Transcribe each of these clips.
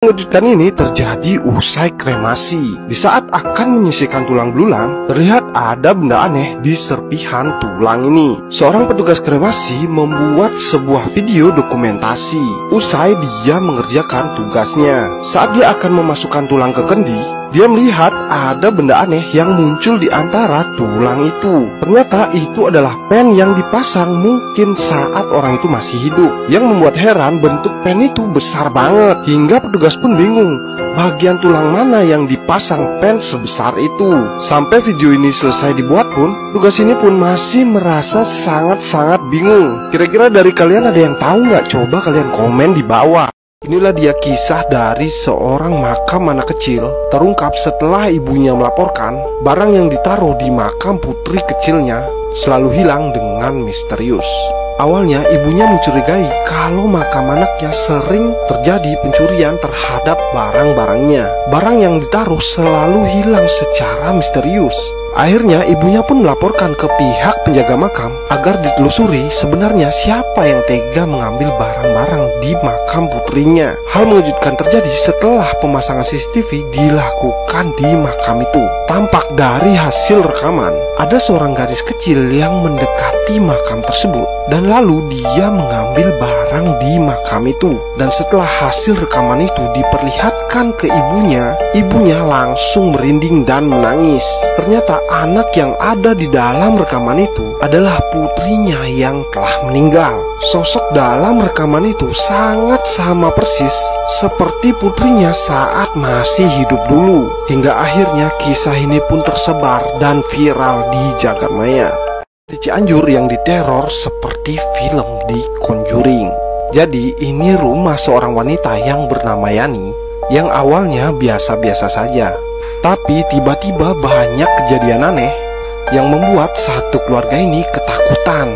Mengejutkan ini terjadi usai kremasi. Di saat akan menyisihkan tulang belulang, terlihat ada benda aneh di serpihan tulang ini. Seorang petugas kremasi membuat sebuah video dokumentasi. Usai dia mengerjakan tugasnya, saat dia akan memasukkan tulang ke kendi, dia melihat ada benda aneh yang muncul di antara tulang itu. Ternyata itu adalah pen yang dipasang mungkin saat orang itu masih hidup. Yang membuat heran, bentuk pen itu besar banget, hingga petugas pun bingung bagian tulang mana yang dipasang pen sebesar itu. Sampai video ini selesai dibuat pun, petugas ini pun masih merasa sangat-sangat bingung. Kira-kira dari kalian ada yang tahu nggak? Coba kalian komen di bawah. Inilah dia kisah dari seorang makam anak kecil terungkap setelah ibunya melaporkan barang yang ditaruh di makam putri kecilnya selalu hilang dengan misterius. Awalnya ibunya mencurigai kalau makam anaknya sering terjadi pencurian terhadap barang-barangnya. Barang yang ditaruh selalu hilang secara misterius. Akhirnya ibunya pun melaporkan ke pihak penjaga makam agar ditelusuri sebenarnya siapa yang tega mengambil barang-barang di makam putrinya. Hal mengejutkan terjadi setelah pemasangan CCTV dilakukan di makam itu. Tampak dari hasil rekaman, ada seorang gadis kecil yang mendekati makam tersebut dan lalu dia mengambil barang di makam itu. Dan setelah hasil rekaman itu diperlihatkan ke ibunya, ibunya langsung merinding dan menangis. Ternyata anak yang ada di dalam rekaman itu adalah putrinya yang telah meninggal. Sosok dalam rekaman itu sangat sama persis seperti putrinya saat masih hidup dulu. Hingga akhirnya kisah ini pun tersebar dan viral di jagat maya. Di Cianjur yang diteror seperti film di Conjuring. Jadi ini rumah seorang wanita yang bernama Yani, yang awalnya biasa-biasa saja. Tapi tiba-tiba banyak kejadian aneh yang membuat satu keluarga ini ketakutan.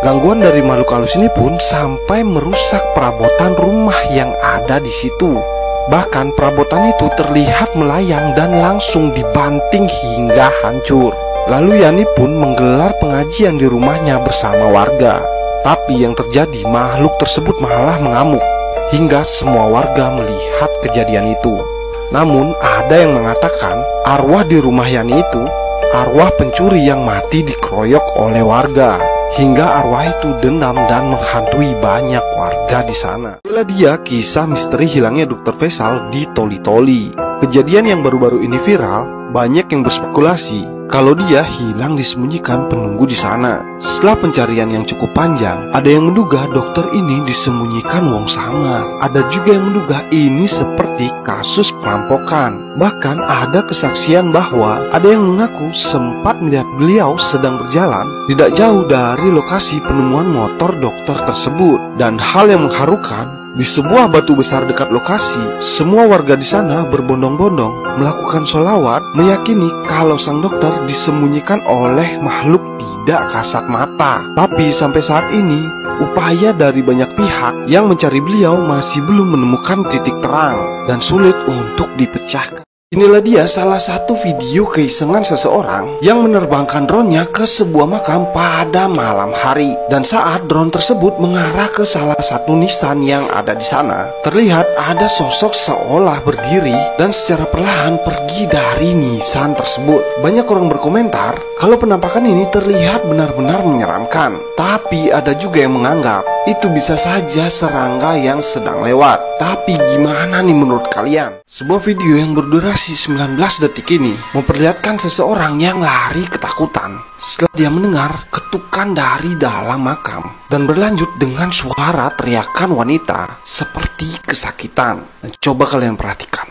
Gangguan dari makhluk halus ini pun sampai merusak perabotan rumah yang ada di situ. Bahkan perabotan itu terlihat melayang dan langsung dibanting hingga hancur. Lalu Yani pun menggelar pengajian di rumahnya bersama warga. Tapi yang terjadi, makhluk tersebut malah mengamuk hingga semua warga melihat kejadian itu. Namun ada yang mengatakan arwah di rumah Yani itu arwah pencuri yang mati dikeroyok oleh warga, hingga arwah itu dendam dan menghantui banyak warga di sana. Itulah dia kisah misteri hilangnya Dr. Faisal di Toli-Toli. Kejadian yang baru-baru ini viral, banyak yang berspekulasi kalau dia hilang disembunyikan penunggu di sana. Setelah pencarian yang cukup panjang, ada yang menduga dokter ini disembunyikan wong samar. Ada juga yang menduga ini seperti kasus perampokan. Bahkan ada kesaksian bahwa ada yang mengaku sempat melihat beliau sedang berjalan tidak jauh dari lokasi penemuan motor dokter tersebut. Dan hal yang mengharukan, di sebuah batu besar dekat lokasi, semua warga di sana berbondong-bondong melakukan sholawat, meyakini kalau sang dokter disembunyikan oleh makhluk tidak kasat mata. Tapi sampai saat ini, upaya dari banyak pihak yang mencari beliau masih belum menemukan titik terang dan sulit untuk dipecahkan. Inilah dia salah satu video keisengan seseorang yang menerbangkan drone-nya ke sebuah makam pada malam hari. Dan saat drone tersebut mengarah ke salah satu nisan yang ada di sana, terlihat ada sosok seolah berdiri dan secara perlahan pergi dari nisan tersebut. Banyak orang berkomentar kalau penampakan ini terlihat benar-benar menyeramkan. Tapi ada juga yang menganggap itu bisa saja serangga yang sedang lewat. Tapi gimana nih menurut kalian? Sebuah video yang berdurasi 19 detik ini memperlihatkan seseorang yang lari ketakutan setelah dia mendengar ketukan dari dalam makam, dan berlanjut dengan suara teriakan wanita seperti kesakitan. Dan coba kalian perhatikan.